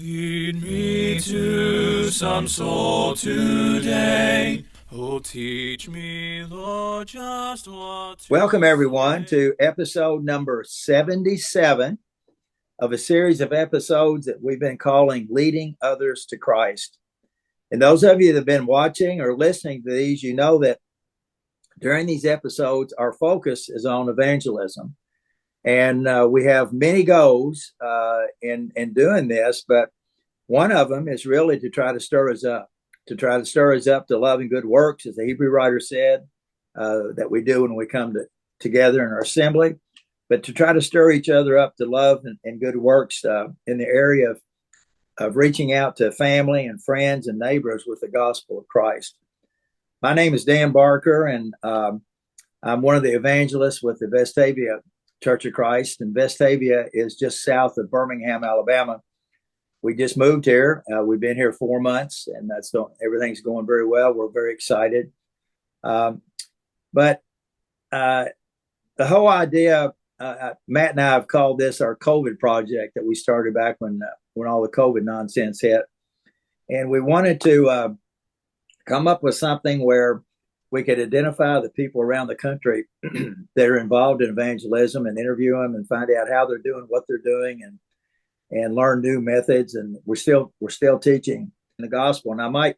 Lead me to some soul today. Oh, teach me, Lord, just what to Welcome, everyone, say. to episode number 77 of a series of episodes that we've been calling Leading Others to Christ. And those of you that have been watching or listening to these, you know that during these episodes, our focus is on evangelism. And we have many goals in doing this, but one of them is really to try to stir us up, to love and good works, as the Hebrew writer said, that we do when we come together in our assembly, but to try to stir each other up to love and good works in the area of reaching out to family and friends and neighbors with the gospel of Christ. My name is Dan Barker, and I'm one of the evangelists with the Vestavia Church of Christ, and Vestavia is just south of Birmingham, Alabama. We just moved here. We've been here 4 months, and everything's going very well. We're very excited. But the whole idea, Matt and I have called this our COVID project that we started back when all the COVID nonsense hit, and we wanted to come up with something where we could identify the people around the country that are involved in evangelism and interview them and find out how they're doing, what they're doing, and learn new methods. And we're still teaching the gospel. And I might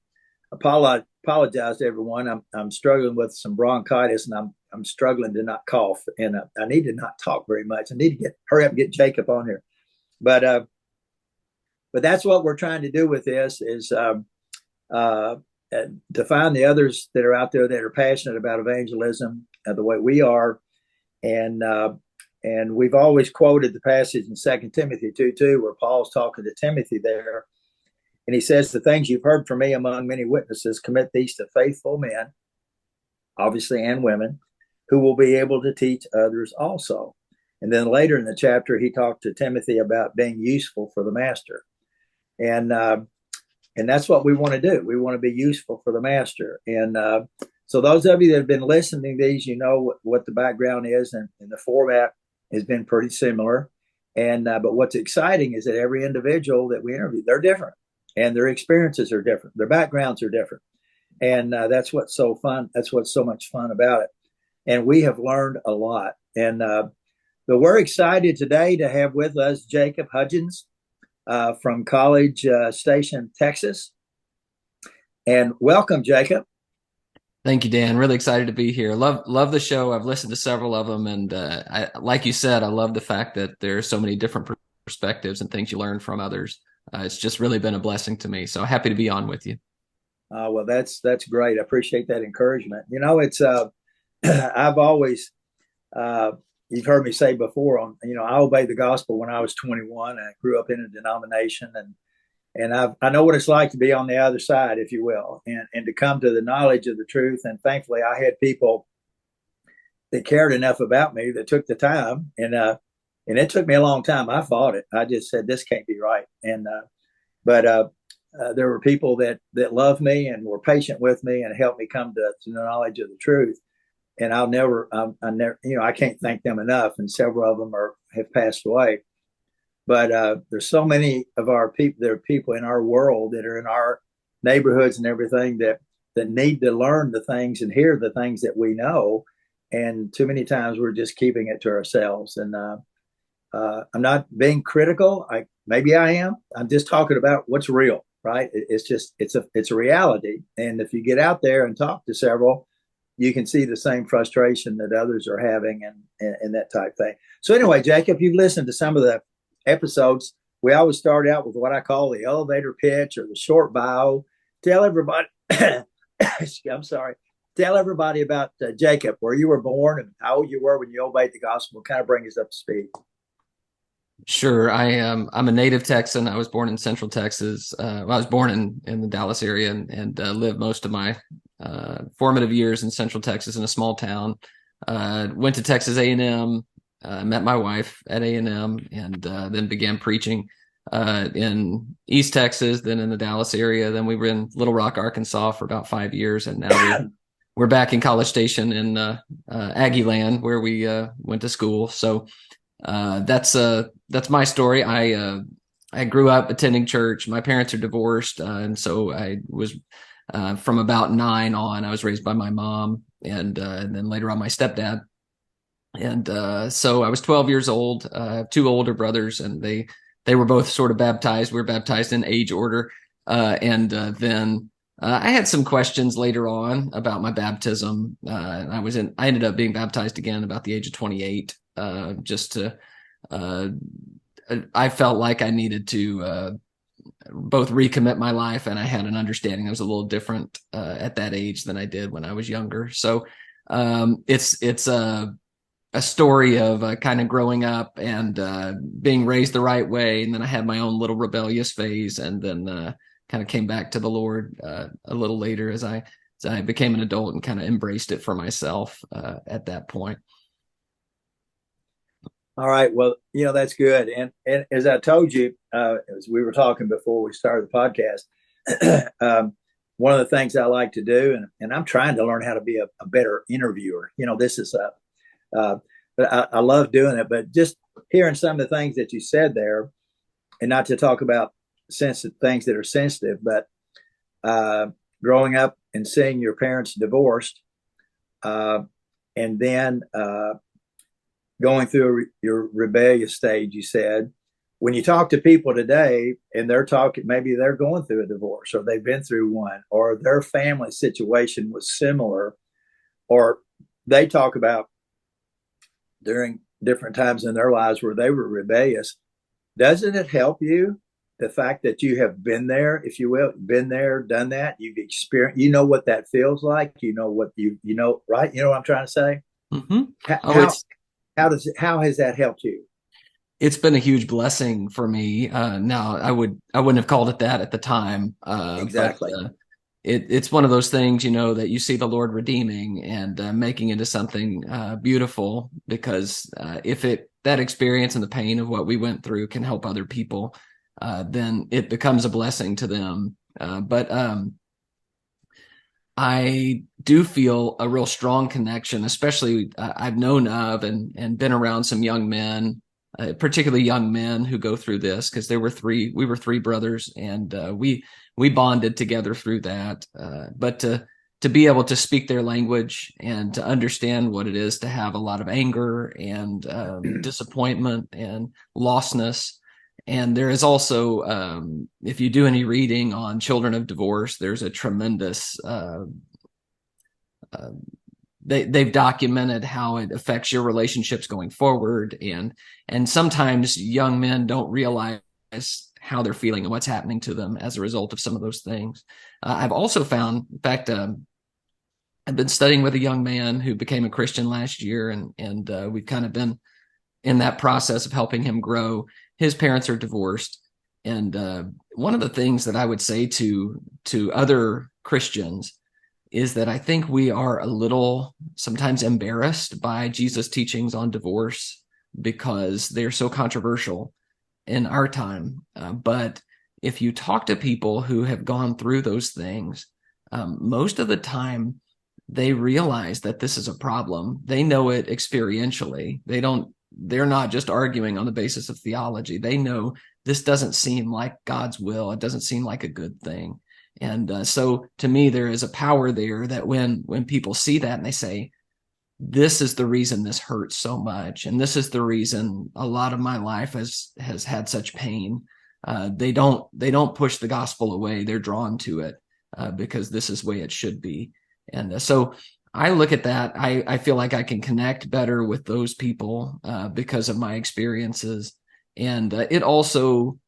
apologize to everyone. I'm struggling with some bronchitis, and I'm struggling to not cough, and I need to not talk very much. I need to hurry up and get Jacob on here. But that's what we're trying to do with this is to find the others that are out there that are passionate about evangelism the way we are. And we've always quoted the passage in 2 Timothy 2:2, where Paul's talking to Timothy there. And he says, the things you've heard from me among many witnesses, commit these to faithful men, obviously, and women, who will be able to teach others also. And then later in the chapter, he talked to Timothy about being useful for the master. And that's what we want to do. We want to be useful for the master. And so those of you that have been listening to these, you know what the background is, and the format has been pretty similar. And but what's exciting is that every individual that we interview, they're different, and their experiences are different. Their backgrounds are different. And that's what's so fun. That's what's so much fun about it. And we have learned a lot. And but we're excited today to have with us Jacob Hudgins from College Station, Texas. And welcome, Jacob. Thank you, Dan. Really excited to be here. Love the show. I've listened to several of them, and like you said, I love the fact that there are so many different perspectives and things you learn from others. It's just really been a blessing to me. So happy to be on with you. Well, that's great. I appreciate that encouragement. You know, it's I've always you've heard me say before I obeyed the gospel when I was 21. I grew up in a denomination, and I know what it's like to be on the other side, if you will, and to come to the knowledge of the truth. And thankfully, I had people that cared enough about me that took the time, and it took me a long time. I fought it. I just said, this can't be right. But there were people that loved me and were patient with me and helped me come to the knowledge of the truth. And I can't thank them enough. And several of them have passed away. But there's so many of our people. There are people in our world that are in our neighborhoods and everything that need to learn the things and hear the things that we know. And too many times we're just keeping it to ourselves. And I'm not being critical. Maybe I am. I'm just talking about what's real, right? It's a reality. And if you get out there and talk to several, you can see the same frustration that others are having and that type thing. So anyway, Jacob, you've listened to some of the episodes. We always start out with what I call the elevator pitch or the short bio. Tell everybody, I'm sorry, tell everybody about Jacob, where you were born and how old you were when you obeyed the gospel. Kind of bring us up to speed. Sure. I'm a native Texan. I was born in Central Texas. I was born in the Dallas area and lived most of my formative years in Central Texas in a small town. Went to Texas A&M, met my wife at A&M, and then began preaching in East Texas, then in the Dallas area. Then we were in Little Rock, Arkansas for about 5 years, and now we're back in College Station in Aggie Land, where we went to school. So that's my story. I grew up attending church. My parents are divorced, and so I was from about 9 on. I was raised by my mom, and then later on my stepdad. And so I was 12 years old. I have two older brothers, and they were both sort of baptized. We were baptized in age order, and then I had some questions later on about my baptism. And I ended up being baptized again about the age of 28, just to. I felt like I needed to both recommit my life, and I had an understanding that was a little different at that age than I did when I was younger. So it's a story of kind of growing up and being raised the right way, and then I had my own little rebellious phase, and then kind of came back to the Lord a little later as I became an adult and kind of embraced it for myself at that point. All right. Well, that's good. And as I told you, as we were talking before we started the podcast, one of the things I like to do, and I'm trying to learn how to be a better interviewer. This is but I love doing it. But just hearing some of the things that you said there, and not to talk about sensitive things that are sensitive, but growing up and seeing your parents divorced, and then going through your rebellious stage, you said, when you talk to people today and they're talking, maybe they're going through a divorce or they've been through one, or their family situation was similar, or they talk about during different times in their lives where they were rebellious. Doesn't it help you, the fact that you have been there, if you will, been there, done that, you've experienced, what that feels like, what right? You know what I'm trying to say? Mm-hmm. How has that helped you? It's been a huge blessing for me. Now I wouldn't have called it that at the time. Exactly. But, it's one of those things, that you see the Lord redeeming and making into something beautiful, because if that experience and the pain of what we went through can help other people, then it becomes a blessing to them. But I do feel a real strong connection, especially I've known of and been around some young men, particularly young men who go through this, because we were three brothers, and we bonded together through that. But to be able to speak their language and to understand what it is to have a lot of anger and disappointment and lostness. And there is also, if you do any reading on children of divorce, there's a tremendous, they've documented how it affects your relationships going forward. And sometimes young men don't realize how they're feeling and what's happening to them as a result of some of those things. I've also found, in fact, I've been studying with a young man who became a Christian last year, and we've kind of been in that process of helping him grow. His parents are divorced. And one of the things that I would say to other Christians is that I think we are a little sometimes embarrassed by Jesus' teachings on divorce because they're so controversial in our time. But if you talk to people who have gone through those things, most of the time they realize that this is a problem. They know it experientially. They're not just arguing on the basis of theology. They know this doesn't seem like God's will. It doesn't seem like a good thing. And so to me, there is a power there that when people see that and they say, this is the reason this hurts so much, and this is the reason a lot of my life has had such pain, they don't push the gospel away. They're drawn to it because this is the way it should be. And so I look at that. I feel like I can connect better with those people because of my experiences. And it also,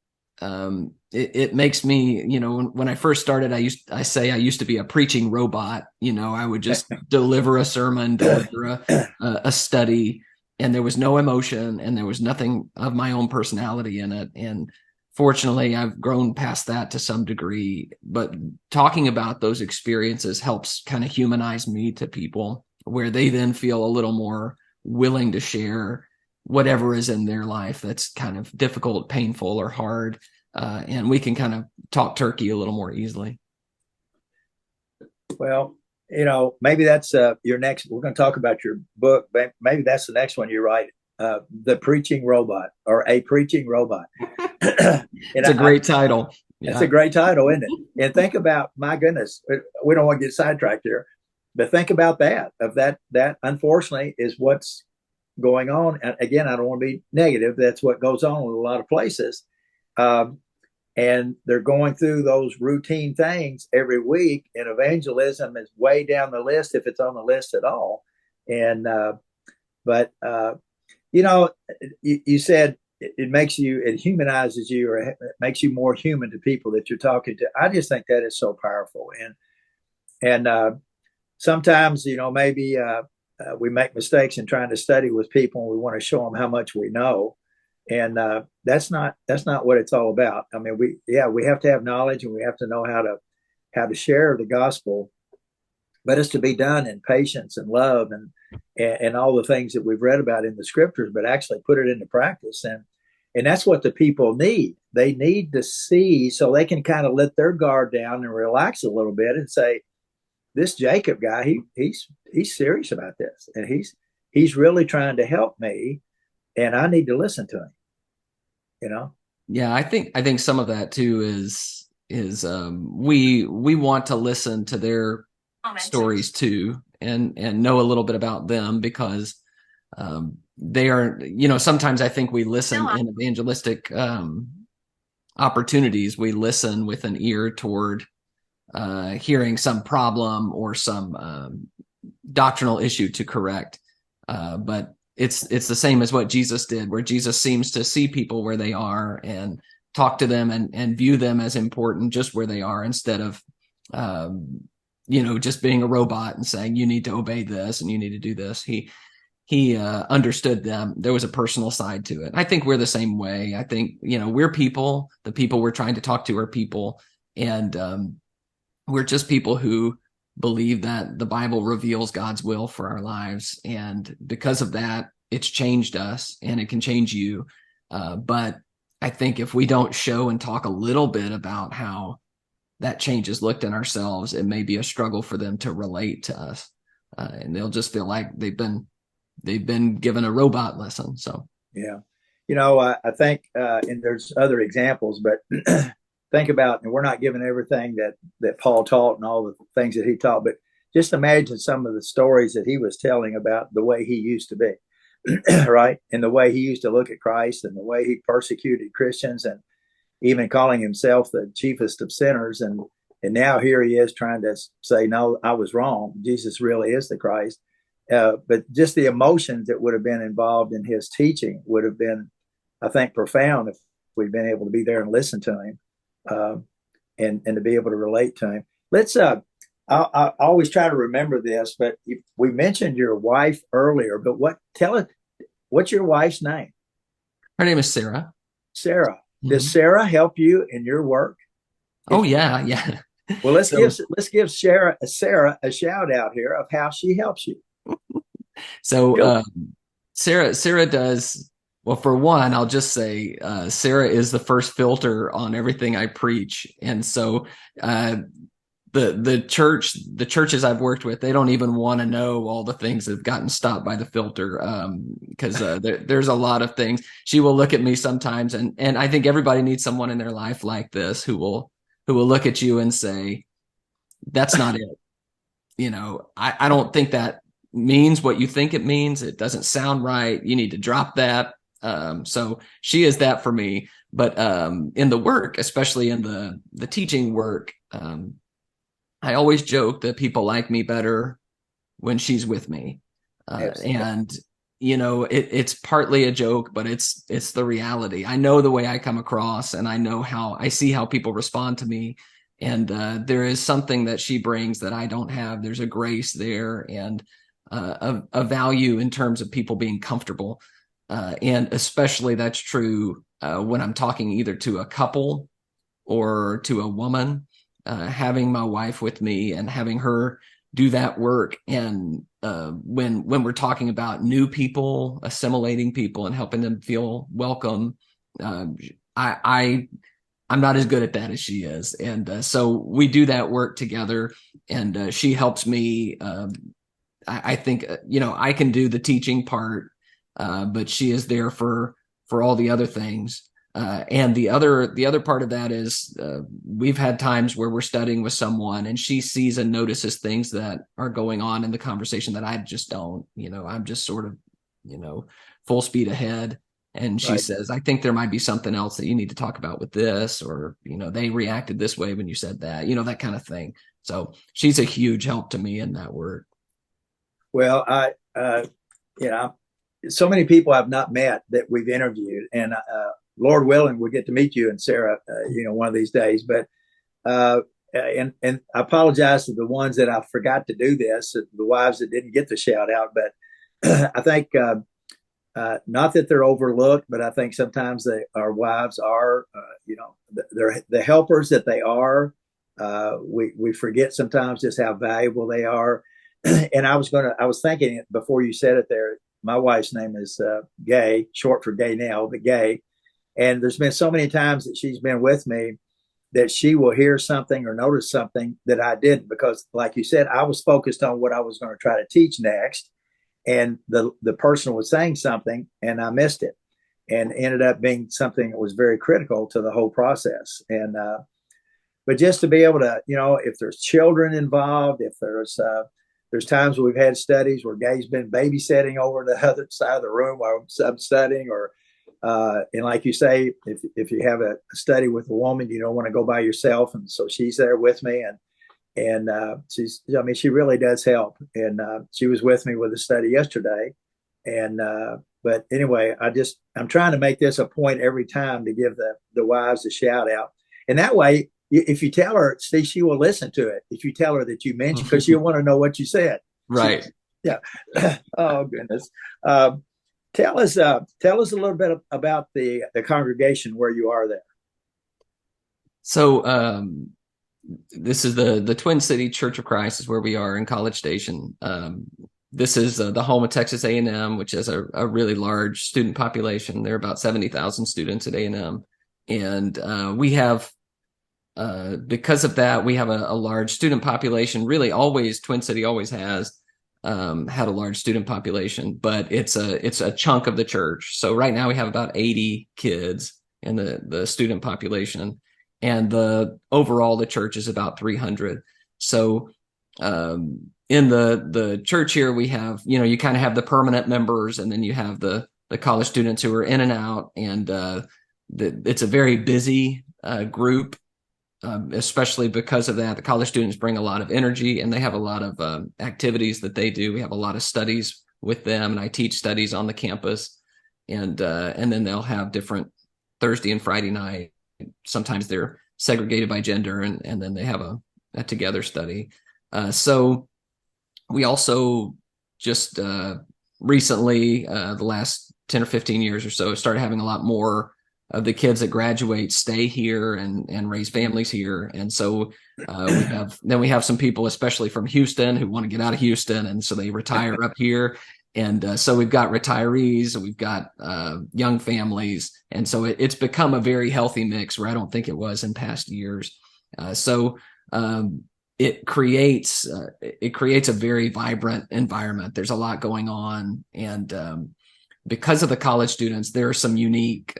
it makes me, when I first started, I used to be a preaching robot. I would just deliver a sermon, deliver a study, and there was no emotion and there was nothing of my own personality in it. And fortunately, I've grown past that to some degree, but talking about those experiences helps kind of humanize me to people, where they then feel a little more willing to share whatever is in their life that's kind of difficult, painful, or hard. And we can kind of talk turkey a little more easily. Well, maybe that's your next, we're going to talk about your book. Maybe that's the next one you write, The Preaching Robot, or A Preaching Robot. It's a great title. That's a great title, isn't it? And think about, my goodness, we don't want to get sidetracked here, but think about that. That unfortunately is what's going on. And again, I don't want to be negative. That's what goes on in a lot of places. And they're going through those routine things every week, and evangelism is way down the list, if it's on the list at all. And but you said it makes you, it humanizes you, or it makes you more human to people that you're talking to. I just think that is so powerful. And sometimes, maybe we make mistakes in trying to study with people, and we want to show them how much we know. And that's not what it's all about. I mean, we have to have knowledge, and we have to know how to share the gospel, but it's to be done in patience and love and all the things that we've read about in the scriptures, but actually put it into practice. And that's what the people need. They need to see, so they can kind of let their guard down and relax a little bit and say, this Jacob guy, he's serious about this, and he's really trying to help me, and I need to listen to him. Yeah, I think some of that too is we want to listen to their stories too, and know a little bit about them, because they are, sometimes I think we listen in evangelistic opportunities. We listen with an ear toward hearing some problem or some doctrinal issue to correct, but it's the same as what Jesus did, where Jesus seems to see people where they are and talk to them and view them as important just where they are, instead of just being a robot and saying, you need to obey this and you need to do this. He understood them. There was a personal side to it. I think we're the same way. I think, we're people. The people we're trying to talk to are people. And we're just people who believe that the Bible reveals God's will for our lives. And because of that, it's changed us, and it can change you. But I think if we don't show and talk a little bit about how that change is looked in ourselves, it may be a struggle for them to relate to us. And they'll just feel like they've been given a robot lesson. So, yeah. I think, and there's other examples, but think about, and we're not given everything that Paul taught and all the things that he taught, but just imagine some of the stories that he was telling about the way he used to be, right? And the way he used to look at Christ, and the way he persecuted Christians, and even calling himself the chiefest of sinners. And now here he is trying to say, no, I was wrong. Jesus really is the Christ. But just the emotions that would have been involved in his teaching would have been, I think, profound if we'd been able to be there and listen to him. And to be able to relate to him. Let's. I always try to remember this, but we mentioned your wife earlier. But what's your wife's name? Her name is Sarah. Sarah. Mm-hmm. Does Sarah help you in your work? Oh yeah. Well, let's give Sarah a shout out here of how she helps you. So Sarah does. Well, for one, I'll just say Sarah is the first filter on everything I preach. And so the churches I've worked with, they don't even want to know all the things that have gotten stopped by the filter, because there's a lot of things. She will look at me sometimes, and I think everybody needs someone in their life like this who will look at you and say, that's not it. I don't think that means what you think it means. It doesn't sound right. You need to drop that. So she is that for me, but in the work, especially in the teaching work, I always joke that people like me better when she's with me. And it's partly a joke, but it's the reality. I know the way I come across, and I know how I see how people respond to me. And there is something that she brings that I don't have. There's a grace there, and a value in terms of people being comfortable. And especially that's true when I'm talking either to a couple or to a woman, having my wife with me and having her do that work. And when we're talking about new people, assimilating people and helping them feel welcome, I'm not as good at that as she is. And so we do that work together, and she helps me. I think, I can do the teaching part, but she is there for all the other things. And the other part of that is we've had times where we're studying with someone and she sees and notices things that are going on in the conversation that I just don't. I'm just sort of, full speed ahead. And she Right. says, I think there might be something else that you need to talk about with this, or, they reacted this way when you said that, that kind of thing. So she's a huge help to me in that work. Well, so many people I've not met that we've interviewed, and Lord willing, we'll get to meet you and Sarah, one of these days. But and I apologize to the ones that I forgot to do this, the wives that didn't get the shout out. But I think not that they're overlooked, but I think sometimes our wives are, they're the helpers that they are. We forget sometimes just how valuable they are. And I was thinking before you said it there. My wife's name is Gay, short for Gay now, but Gay. And there's been so many times that she's been with me that she will hear something or notice something that I didn't, because like you said, I was focused on what I was going to try to teach next. And the person was saying something and I missed it, and ended up being something that was very critical to the whole process. And, but just to be able to, if there's children involved, if there's times we've had studies where Gay's been babysitting over the other side of the room while I'm studying, or and like you say, if you have a study with a woman, you don't want to go by yourself, and so she's there with me, and she really does help, and she was with me with a study yesterday, and but anyway, I'm trying to make this a point every time to give the wives a shout out, and that way, if you tell her, see, she will listen to it. If you tell her that you mentioned, because she'll want to know what you said. Right. Yeah. Oh goodness. Tell us a little bit about the congregation where you are there. So this is the Twin City Church of Christ is where we are in College Station. This is the home of Texas A&M, which has a really large student population. There are about 70,000 students at A&M. And we have, because of that, we have a large student population. Really, Twin City always has had a large student population, but it's a chunk of the church. So right now we have about 80 kids in the student population, and the church is about 300. So in the church here, we have, you kind of have the permanent members, and then you have the college students who are in and out, and it's a very busy group. Especially because of that, the college students bring a lot of energy, and they have a lot of activities that they do. We have a lot of studies with them, and I teach studies on the campus, and then they'll have different Thursday and Friday night. Sometimes they're segregated by gender, and then they have a together study. So we also just recently, the last 10 or 15 years or so, started having a lot more of the kids that graduate stay here and raise families here. And so we have some people, especially from Houston, who want to get out of Houston, and so they retire up here. And so we've got retirees, and we've got young families, and so it's become a very healthy mix where I don't think it was in past years. It creates a very vibrant environment. There's a lot going on, and because of the college students, there are some unique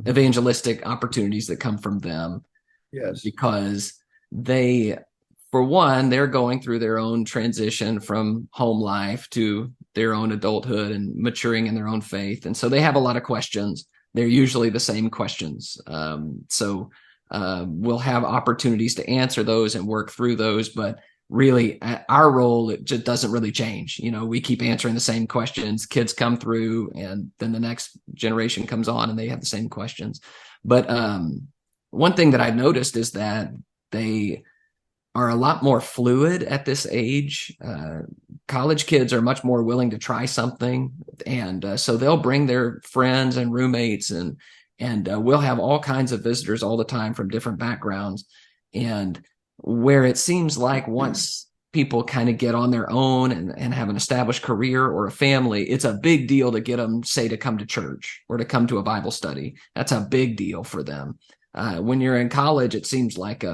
evangelistic opportunities that come from them. Yes. Because they're going through their own transition from home life to their own adulthood and maturing in their own faith. And so they have a lot of questions. They're usually the same questions. So we'll have opportunities to answer those and work through those, but really our role, it just doesn't really change. We keep answering the same questions. Kids come through, and then the next generation comes on and they have the same questions. But one thing that I've noticed is that they are a lot more fluid at this age. College kids are much more willing to try something. And so they'll bring their friends and roommates, and we'll have all kinds of visitors all the time from different backgrounds. And where it seems like once people kind of get on their own and have an established career or a family, it's a big deal to get them, say, to come to church or to come to a Bible study. That's a big deal for them. When you're in college, it seems like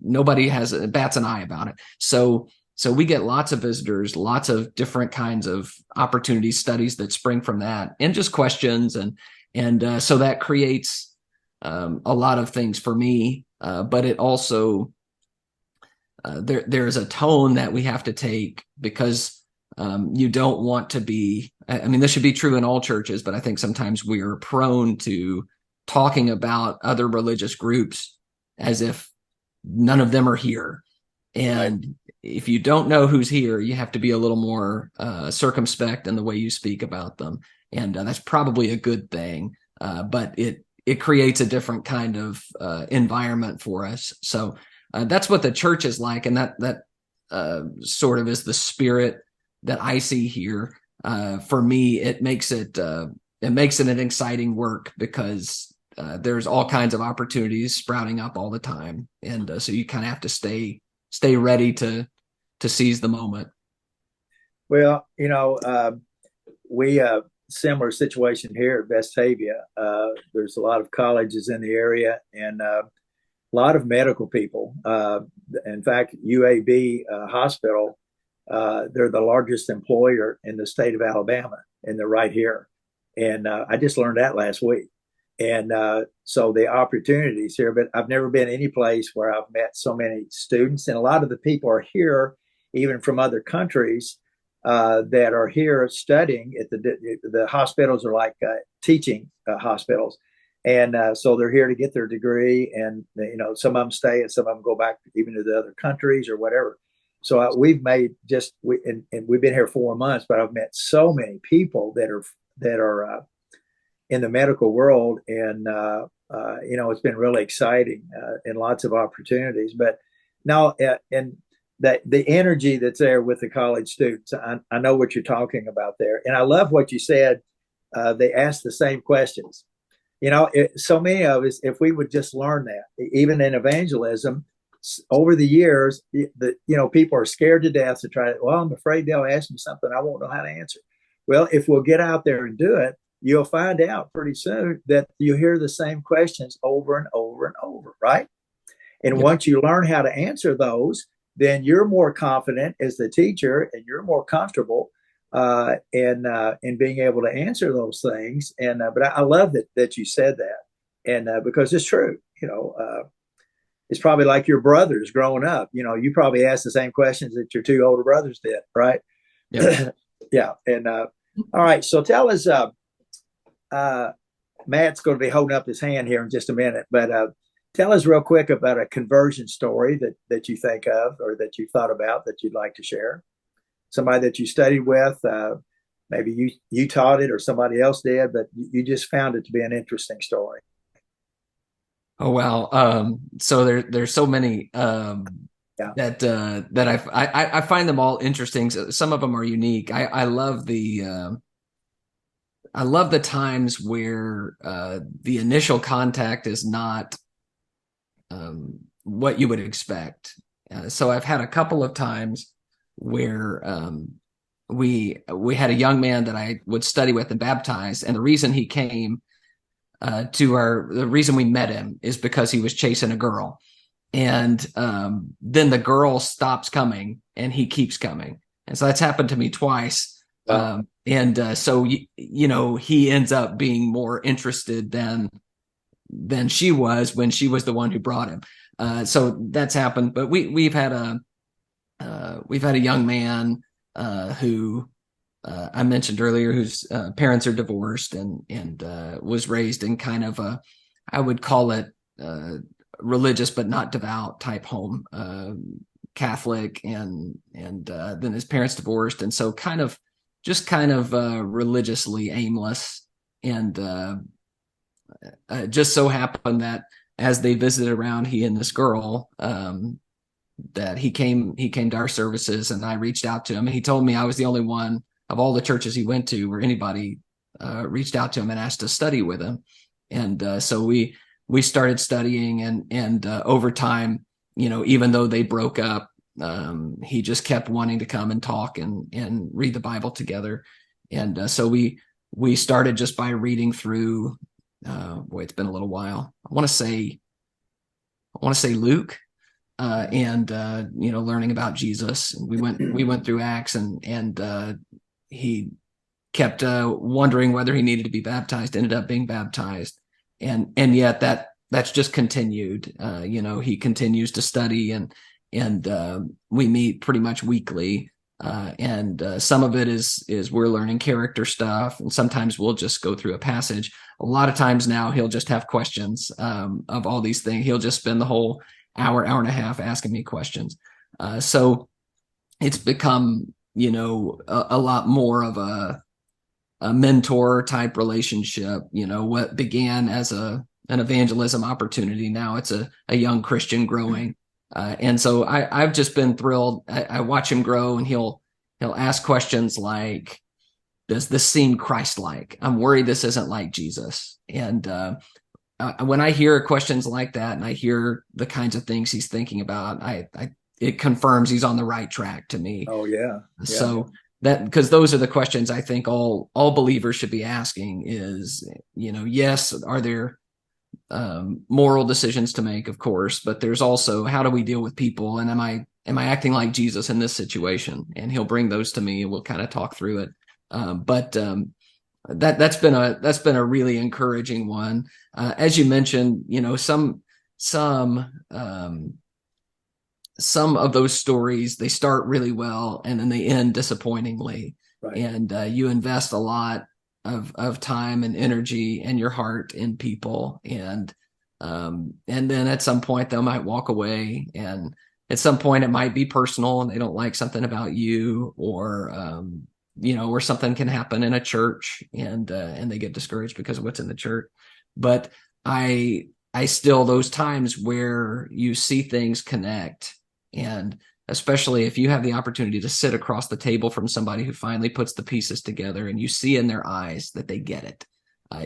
nobody bats an eye about it. So we get lots of visitors, lots of different kinds of opportunities, studies that spring from that, and just questions. And so that creates a lot of things for me, but it also there's a tone that we have to take, because you don't want to be, I mean, this should be true in all churches, but I think sometimes we are prone to talking about other religious groups as if none of them are here. And if you don't know who's here, you have to be a little more circumspect in the way you speak about them. And that's probably a good thing, but it creates a different kind of environment for us. So that's what the church is like, and that sort of is the spirit that I see here. For me, it makes it an exciting work, because there's all kinds of opportunities sprouting up all the time, and so you kind of have to stay ready to seize the moment. Well, we similar situation here at Vestavia. There's a lot of colleges in the area, and a lot of medical people. In fact, UAB Hospital, they're the largest employer in the state of Alabama, and they're right here. And I just learned that last week. And so the opportunities here, but I've never been any place where I've met so many students. And a lot of the people are here, even from other countries, that are here studying at the hospitals are like teaching hospitals. And so they're here to get their degree. And, some of them stay and some of them go back even to the other countries or whatever. So we've made and we've been here 4 months, but I've met so many people that are in the medical world, and it's been really exciting and lots of opportunities. But now, and that the energy that's there with the college students, I know what you're talking about there, and I love what you said. They ask the same questions. So many of us, if we would just learn that, even in evangelism, over the years, people are scared to death to try. Well, I'm afraid they'll ask me something I won't know how to answer. Well, if we'll get out there and do it, you'll find out pretty soon that you hear the same questions over and over and over, right? And once you learn how to answer those, then you're more confident as the teacher, and you're more comfortable in being able to answer those things. And but I love that you said that, and because it's true. It's probably like your brothers growing up. You probably asked the same questions that your two older brothers did, right? Yeah. Yeah. And all right. So tell us. Matt's going to be holding up his hand here in just a minute, but tell us real quick about a conversion story that you think of, or that you thought about, that you'd like to share. Somebody that you studied with, maybe you taught it or somebody else did, but you just found it to be an interesting story. Oh, wow. So there's so many that I find them all interesting. Some of them are unique. I love the times where the initial contact is not what you would expect. So I've had a couple of times where we had a young man that I would study with and baptize, and the reason he came the reason we met him is because he was chasing a girl, and then the girl stops coming and he keeps coming, and so that's happened to me twice. Wow. So he ends up being more interested than she was when she was the one who brought him. So that's happened. But we've had a young man who I mentioned earlier, whose parents are divorced and was raised in kind of I would call it religious but not devout type home, Catholic, and then his parents divorced, and so kind of religiously aimless, and just so happened that as they visited around, he and this girl, that he came to our services, and I reached out to him, and he told me I was the only one of all the churches he went to where anybody reached out to him and asked to study with him. And so we started studying, and over time, even though they broke up, he just kept wanting to come and talk and read the Bible together. And so we started just by reading through, it's been a little while. I want to say Luke, and learning about Jesus. We went through Acts, and he kept wondering whether he needed to be baptized, ended up being baptized. And yet that's just continued. He continues to study, and we meet pretty much weekly. And some of it is we're learning character stuff, and sometimes we'll just go through a passage. A lot of times now he'll just have questions of all these things. He'll just spend the whole hour and a half asking me questions. So it's become, a lot more of a mentor type relationship. What began as an evangelism opportunity, now it's a young Christian growing. And so I've just been thrilled. I watch him grow, and he'll ask questions like, does this seem Christ-like? I'm worried this isn't like Jesus. And when I hear questions like that, and I hear the kinds of things he's thinking about, it confirms he's on the right track to me. Oh yeah. So because those are the questions I think all believers should be asking is, yes, are there moral decisions to make, of course, but there's also, how do we deal with people, and am I acting like Jesus in this situation? And he'll bring those to me, and we'll kind of talk through it. But that's been a really encouraging one. As you mentioned, some of those stories, they start really well and then they end disappointingly. Right. And you invest a lot of time and energy and your heart in people, and then at some point they might walk away, and at some point it might be personal and they don't like something about you, or or something can happen in a church, and they get discouraged because of what's in the church. But I still, those times where you see things connect, and especially if you have the opportunity to sit across the table from somebody who finally puts the pieces together, and you see in their eyes that they get it,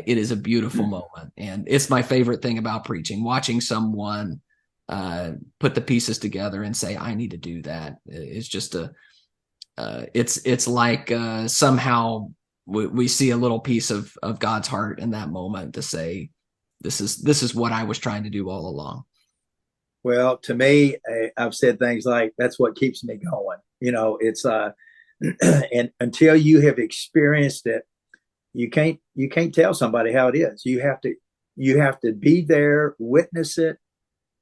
it is a beautiful moment. And it's my favorite thing about preaching, watching someone put the pieces together and say, I need to do that. It's just it's like somehow we see a little piece of God's heart in that moment to say, this is what I was trying to do all along. Well, to me, I've said things like, that's what keeps me going. It's and until you have experienced it, you can't tell somebody how it is. You have to be there, witness it,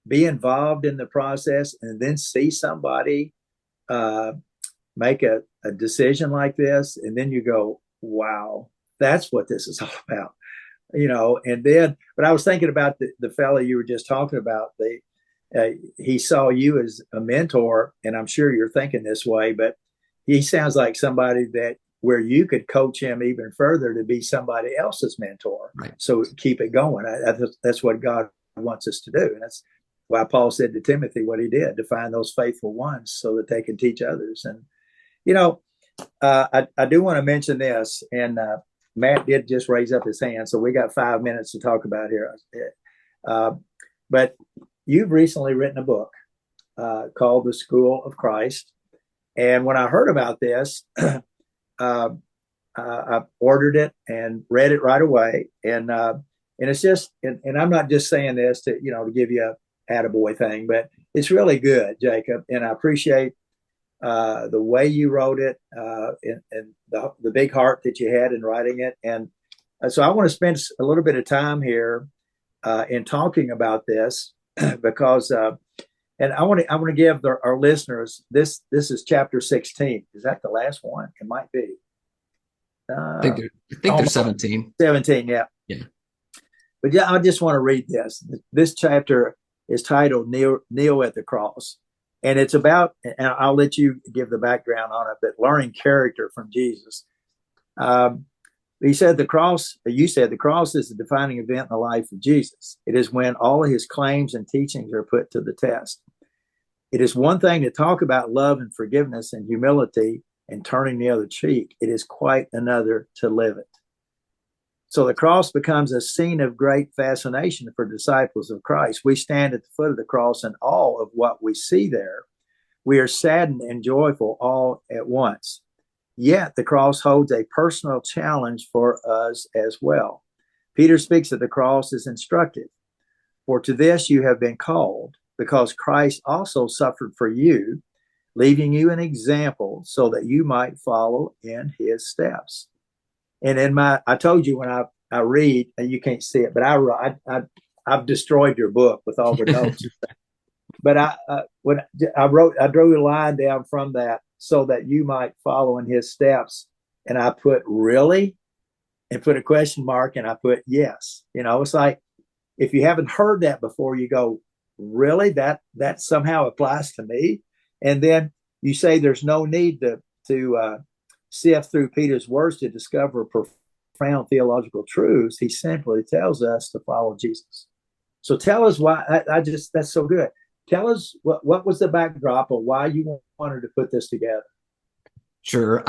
be involved in the process, and then see somebody make a decision like this, and then you go, wow, that's what this is all about. And then, but I was thinking about the fellow you were just talking about. He saw you as a mentor, and I'm sure you're thinking this way, but he sounds like somebody that where you could coach him even further to be somebody else's mentor. Right. So keep it going. That's what God wants us to do. And that's why Paul said to Timothy what he did, to find those faithful ones so that they can teach others. And, I do want to mention this, and Matt did just raise up his hand, so we got 5 minutes to talk about here. But you've recently written a book called The School of Christ. And when I heard about this, I ordered it and read it right away. And it's just, and I'm not just saying this to give you a attaboy thing, but it's really good, Jacob. And I appreciate the way you wrote it, and the big heart that you had in writing it. And so I want to spend a little bit of time here in talking about this because, and I want to give our listeners this is chapter 16. Is that the last one? It might be. I think there's 17. 17, yeah. Yeah. But yeah, I just want to read this. This chapter is titled Kneel at the Cross. And it's about, and I'll let you give the background on it, but learning character from Jesus. You said the cross is the defining event in the life of Jesus. It is when all of his claims and teachings are put to the test. It is one thing to talk about love and forgiveness and humility and turning the other cheek. It is quite another to live it. So the cross becomes a scene of great fascination for disciples of Christ. We stand at the foot of the cross in awe of what we see there. We are saddened and joyful all at once. Yet the cross holds a personal challenge for us as well. Peter speaks of the cross as instructive. For to this you have been called, because Christ also suffered for you, leaving you an example so that you might follow in his steps. And in I told you when I read, and you can't see it, but I've destroyed your book with all the notes. But when I drew a line down from that so that you might follow in his steps. And I put really, and put a question mark, and I put yes. It's like, if you haven't heard that before, you go, really? That somehow applies to me? And then you say there's no need to sift through Peter's words to discover profound theological truths. He simply tells us to follow Jesus. So tell us why. That's so good. Tell us what was the backdrop of why you wanted to put this together. Sure.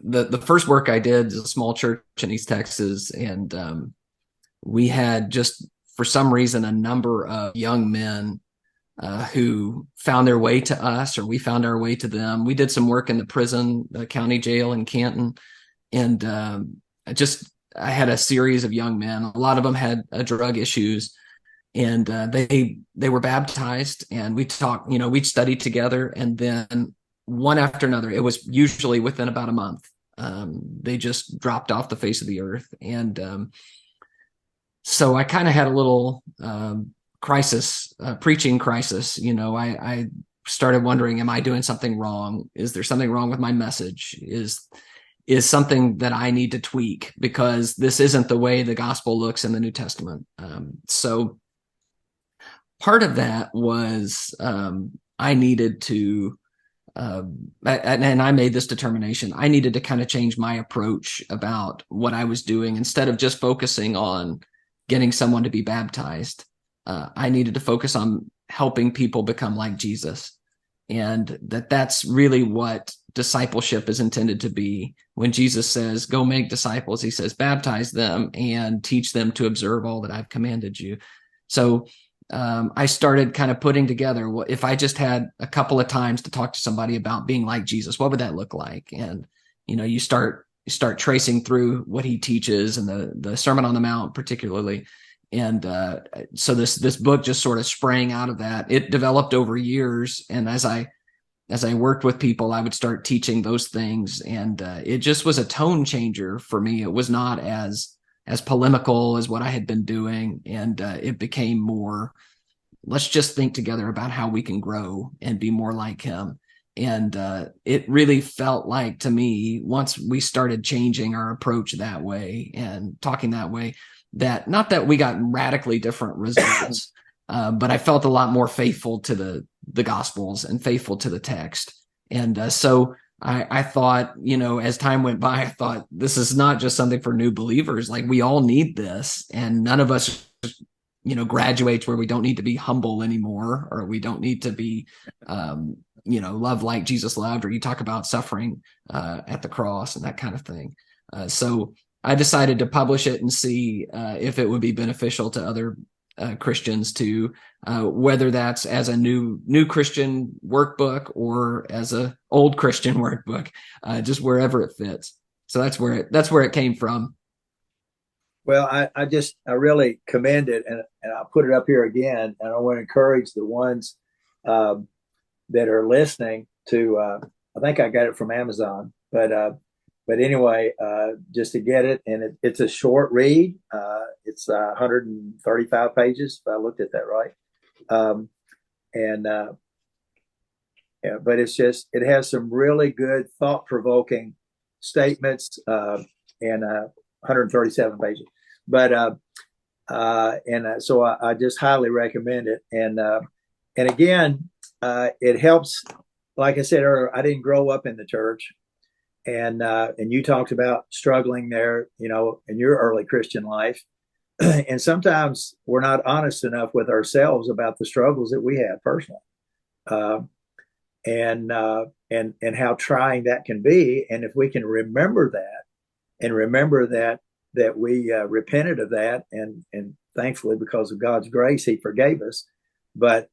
The first work I did is a small church in East Texas, and we had just, for some reason, a number of young men who found their way to us, or we found our way to them. We did some work in the prison, the county jail in Canton, and I had a series of young men. A lot of them had drug issues, and they were baptized, and we talked. We studied together, and then one after another, it was usually within about a month, they just dropped off the face of the earth. And so I kind of had a little crisis, preaching crisis. I started wondering, am I doing something wrong? Is there something wrong with my message? Is something that I need to tweak, because this isn't the way the gospel looks in the New Testament. So part of that was I needed to, and I made this determination, I needed to kind of change my approach about what I was doing. Instead of just focusing on getting someone to be baptized, I needed to focus on helping people become like Jesus. And that's really what discipleship is intended to be. When Jesus says, go make disciples, he says, baptize them and teach them to observe all that I've commanded you. So I started kind of putting together, if I just had a couple of times to talk to somebody about being like Jesus, what would that look like? And, you start tracing through what he teaches, and the Sermon on the Mount particularly. And so this book just sort of sprang out of that. It developed over years. And as I worked with people, I would start teaching those things. And it just was a tone changer for me. It was not as polemical as what I had been doing. And it became more, let's just think together about how we can grow and be more like him. And it really felt like, to me, once we started changing our approach that way and talking that way, that not that we got radically different results, but I felt a lot more faithful to the Gospels and faithful to the text. And so I thought, as time went by, I thought, this is not just something for new believers. Like, we all need this, and none of us, graduates where we don't need to be humble anymore, or we don't need to be, love like Jesus loved, or you talk about suffering at the cross and that kind of thing. So I decided to publish it and see if it would be beneficial to other Christians too, whether that's as a new Christian workbook or as a old Christian workbook, just wherever it fits. So that's where it came from. Well, I really commend it, and I'll put it up here again. And I want to encourage the ones that are listening to. I think I got it from Amazon, but anyway, just to get it, and it's a short read. It's 135 pages, if I looked at that right. But it has some really good, thought-provoking statements, and 137 pages. But so I just highly recommend it. And again, it helps. Like I said earlier, I didn't grow up in the church. And you talked about struggling there, in your early Christian life. And sometimes we're not honest enough with ourselves about the struggles that we had personally, and how trying that can be. And if we can remember that, and remember that we repented of that, and thankfully, because of God's grace, He forgave us. But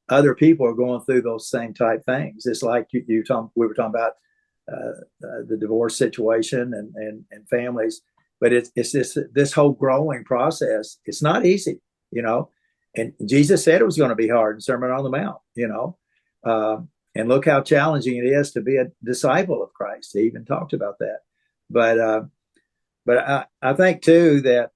other people are going through those same type things. It's like we were talking about the divorce situation and families. But it's this whole growing process. It's not easy, and Jesus said it was going to be hard in Sermon on the Mount, and look how challenging it is to be a disciple of Christ. He even talked about that. But But I think too that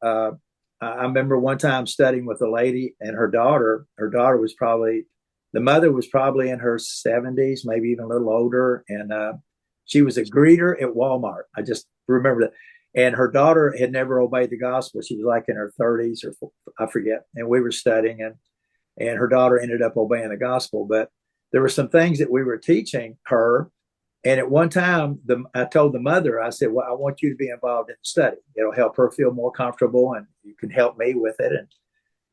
I remember one time studying with a lady and her daughter. Her daughter was probably, the mother was probably in her 70s, maybe even a little older. And she was a greeter at Walmart. I just remember that. And her daughter had never obeyed the gospel. She was like in her 30s or I forget. And we were studying, and her daughter ended up obeying the gospel. But there were some things that we were teaching her. And at one time, I told the mother, I said, well, I want you to be involved in the study. It'll help her feel more comfortable, and you can help me with it. And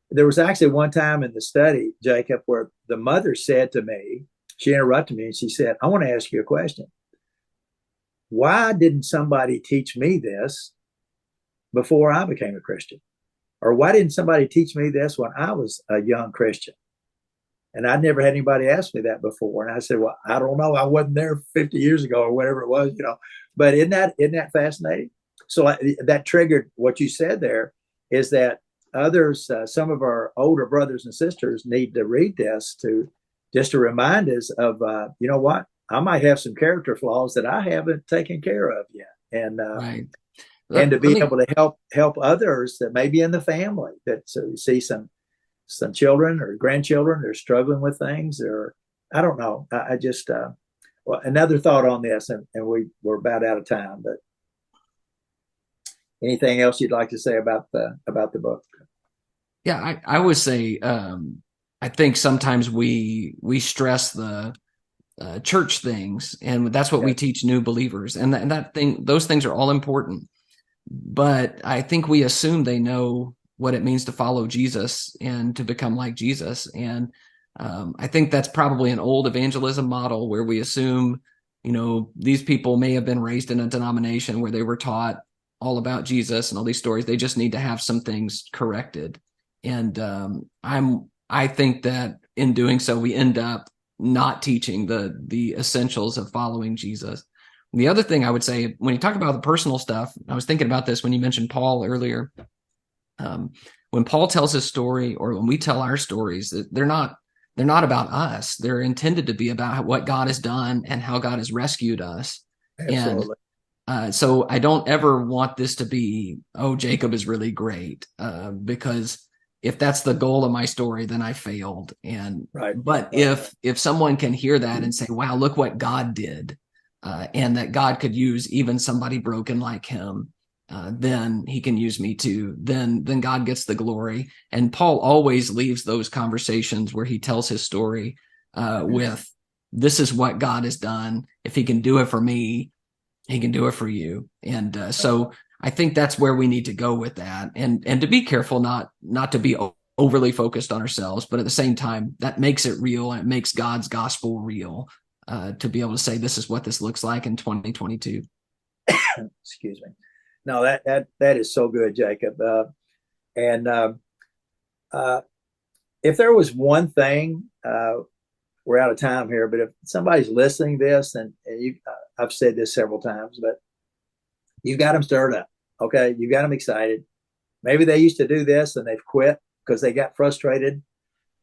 there was actually one time in the study, Jacob, where the mother said to me, she interrupted me and she said, I want to ask you a question. Why didn't somebody teach me this before I became a Christian? Or why didn't somebody teach me this when I was a young Christian? And I'd never had anybody ask me that before. And I said, well, I don't know. I wasn't there 50 years ago or whatever it was, But isn't that fascinating? So that triggered what you said there, is that others, some of our older brothers and sisters need to read this just to remind us of, you know what? I might have some character flaws that I haven't taken care of yet. And Right. and to be able to help others that may be in the family, that so you see some children or grandchildren, they're struggling with things, or I don't know. I just well, another thought on this, and we're about out of time, but anything else you'd like to say about the book? Yeah, I would say I think sometimes we stress the church things, and that's what we teach new believers, and those things are all important. But I think we assume they know what it means to follow Jesus and to become like Jesus. And I think that's probably an old evangelism model where we assume, these people may have been raised in a denomination where they were taught all about Jesus and all these stories. They just need to have some things corrected. And I think that in doing so, we end up not teaching the essentials of following Jesus. The other thing I would say, when you talk about the personal stuff, I was thinking about this when you mentioned Paul earlier. When Paul tells his story, or when we tell our stories, they're not about us. They're intended to be about what God has done and how God has rescued us. Absolutely. And so I don't ever want this to be, oh, Jacob is really great, because if that's the goal of my story, then I failed. And but if someone can hear that and say, wow, look what God did, and that God could use even somebody broken like him, then he can use me too. Then God gets the glory. And Paul always leaves those conversations where he tells his story with, this is what God has done. If he can do it for me, he can do it for you. And so I think that's where we need to go with that, and to be careful not to be overly focused on ourselves, but at the same time, that makes it real, and it makes God's gospel real, to be able to say, this is what this looks like in 2022. Excuse me. No, that is so good, Jacob. And if there was one thing, we're out of time here, but if somebody's listening to this, and I've said this several times, but you've got them stirred up. Okay. You got them excited. Maybe they used to do this and they've quit because they got frustrated.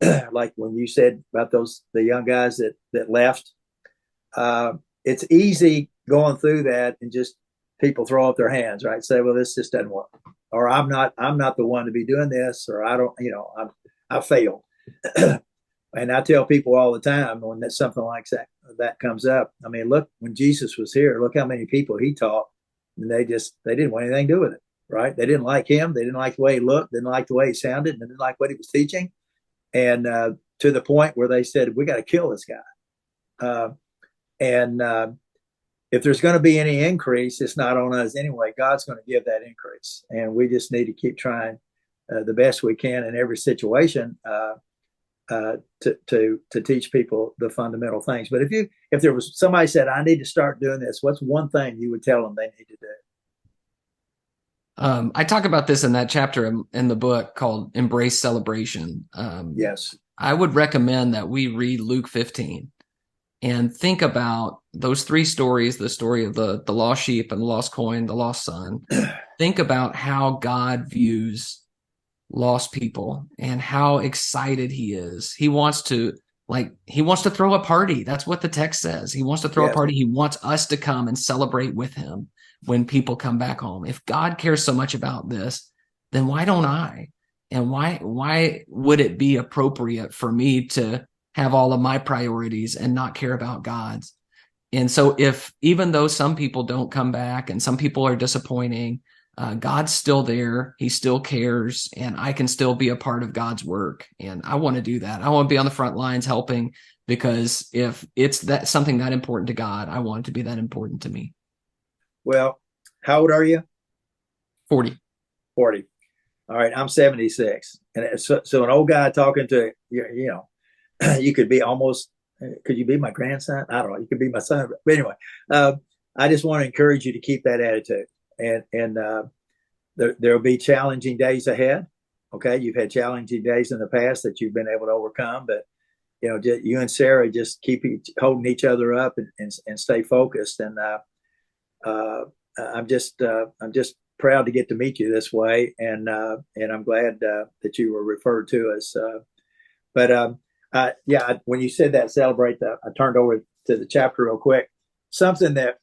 Like when you said about the young guys that left, it's easy going through that and just people throw up their hands, right? Say, well, this just doesn't work, or I'm not the one to be doing this, or I don't, I failed. And I tell people all the time when something like that comes up, I mean, look, when Jesus was here, look how many people he taught, and they didn't want anything to do with it, right? They didn't like him. They didn't like the way he looked, didn't like the way he sounded, and they didn't like what he was teaching. And to the point where they said, we got to kill this guy. If there's going to be any increase, it's not on us anyway. God's going to give that increase. And we just need to keep trying the best we can in every situation to teach people the fundamental things. But if there was somebody said, I need to start doing this, what's one thing you would tell them they need to do? I talk about this in that chapter in the book called Embrace Celebration. Yes. I would recommend that we read Luke 15 and think about those three stories, the story of the lost sheep and the lost coin, the lost son. Think about how God views lost people and how excited he is. He wants to throw a party. That's what the text says. He wants to throw a party. He wants us to come and celebrate with him. when people come back home. If God cares so much about this, then why don't I? And why would it be appropriate for me to have all of my priorities and not care about God's? And so if, even though some people don't come back and some people are disappointing, God's still there. He still cares, and I can still be a part of God's work. And I want to do that. I want to be on the front lines helping, because if it's that something that important to God, I want it to be that important to me. Well, how old are you? 40. 40. All right, I'm 76. And so an old guy talking to, you could be almost, could you be my grandson? I don't know. You could be my son. But anyway, I just want to encourage you to keep that attitude. And there'll be challenging days ahead. Okay, you've had challenging days in the past that you've been able to overcome, but you and Sarah just keep holding each other up and stay focused. And I'm just proud to get to meet you this way, and I'm glad that you were referred to us. When you said that, celebrate that, I turned over to the chapter real quick. Something that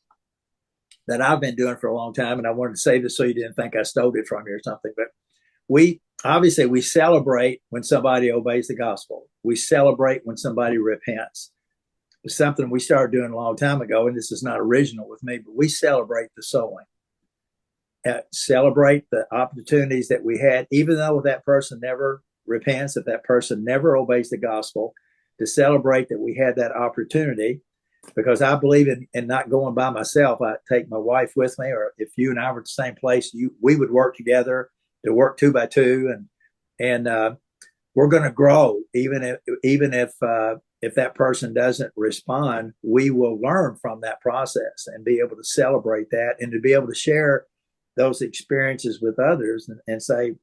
I've been doing for a long time, and I wanted to say this so you didn't think I stole it from you or something, but we celebrate when somebody obeys the gospel. We celebrate when somebody repents. It's something we started doing a long time ago, and this is not original with me, but we celebrate the sowing. Celebrate the opportunities that we had, even though that person never repents, if that person never obeys the gospel, to celebrate that we had that opportunity. Because I believe in not going by myself. I take my wife with me, or if you and I were at the same place, we would work together to work 2 by 2, and we're going to grow. Even if that person doesn't respond, we will learn from that process and be able to celebrate that, and to be able to share those experiences with others, and say,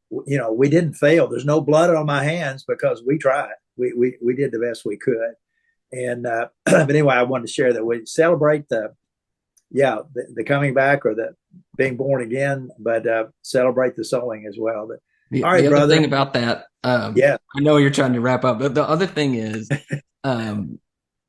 we didn't fail. There's no blood on my hands because we tried. We did the best we could. And but anyway, I wanted to share that we celebrate the coming back, or the being born again, but celebrate the sowing as well. But all right, the other thing about that, I know you're trying to wrap up, but the other thing is,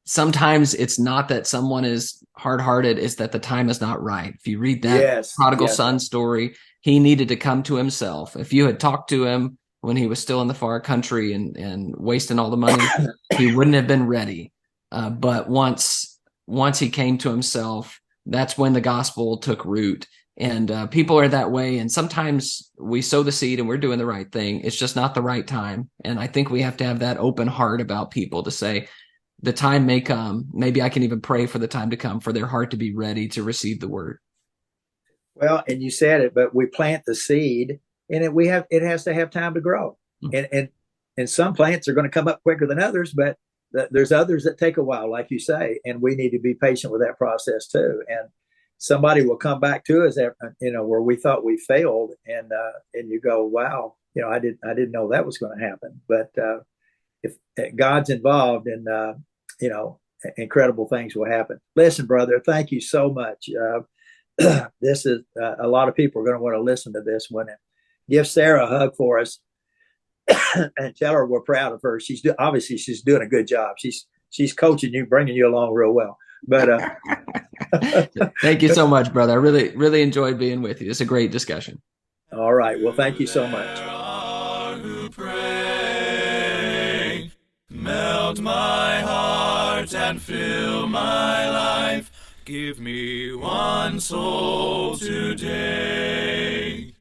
sometimes it's not that someone is hard-hearted; it's that the time is not right. If you read that prodigal son story, he needed to come to himself. If you had talked to him when he was still in the far country and wasting all the money, he wouldn't have been ready. But once he came to himself, that's when the gospel took root. And people are that way. And sometimes we sow the seed and we're doing the right thing. It's just not the right time. And I think we have to have that open heart about people to say, the time may come. Maybe I can even pray for the time to come, for their heart to be ready to receive the word. Well, and you said it, but we plant the seed, and it has to have time to grow. Mm-hmm. And some plants are going to come up quicker than others, but there's others that take a while, like you say, and we need to be patient with that process too. And somebody will come back to us, where we thought we failed, and you go, wow, I didn't know that was going to happen. But if God's involved, and incredible things will happen. Listen, brother, thank you so much. This is a lot of people are going to want to listen to this one. Give Sarah a hug for us, and tell her we're proud of her. Obviously she's doing a good job. She's coaching you, bringing you along real well. But thank you so much, brother. I really, really enjoyed being with you. It's a great discussion. All right. Well, thank you so much. Melt my heart and fill my life. Give me one soul today.